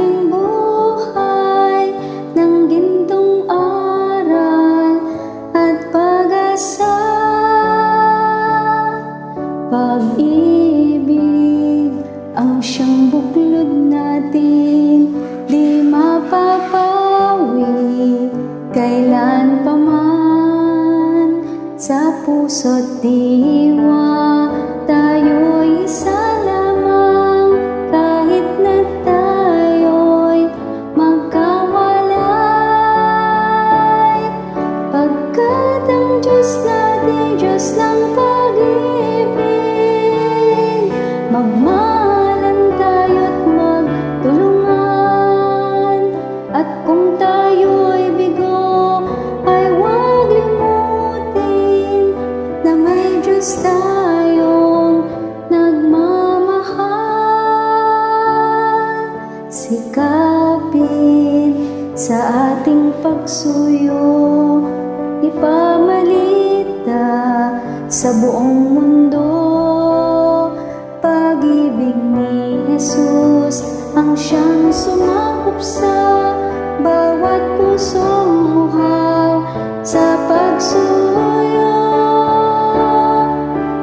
ating buhay ng gintong aral at pag-asa. Pag-ibig ang siyang buklod natin, di mapapawi kailan pa man. Sa puso't diwa tayo'y isa lamang, kahit na tayo'y magkawalay. Pagkat ang Diyos natin, Diyos ng pag-ibig, magmahalan tayo't magtulungan. At kung tayo'y bigo, ay huwag limutin na may Diyos tayong nagmamahal. Sikapin sa ating pagsuyo, ipamalita sa buong mundo. Pag-ibig ni Jesus ang siyang sumakop sa bawat pusong uhaw sa pagsuyo.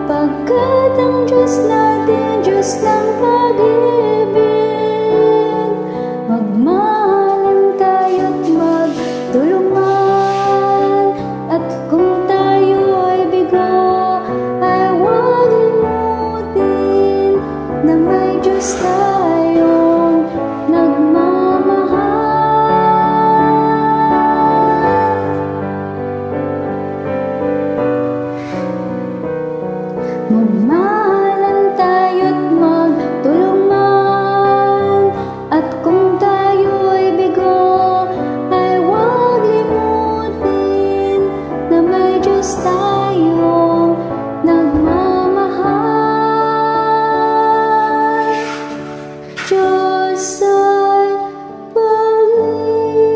Pagkat ang Diyos natin, Diyos ng pag-ibig, magmahalan tayo't magtulungan. At kung tayo'y bigo, ay huwag limutin na may Diyos tayong nagmamahal. Magmahalan tayo't magtulungan. At kung tayo'y bigo, ay huwag limutin na may Diyos tayong nagmamahal. Diyos ay pag-ibig.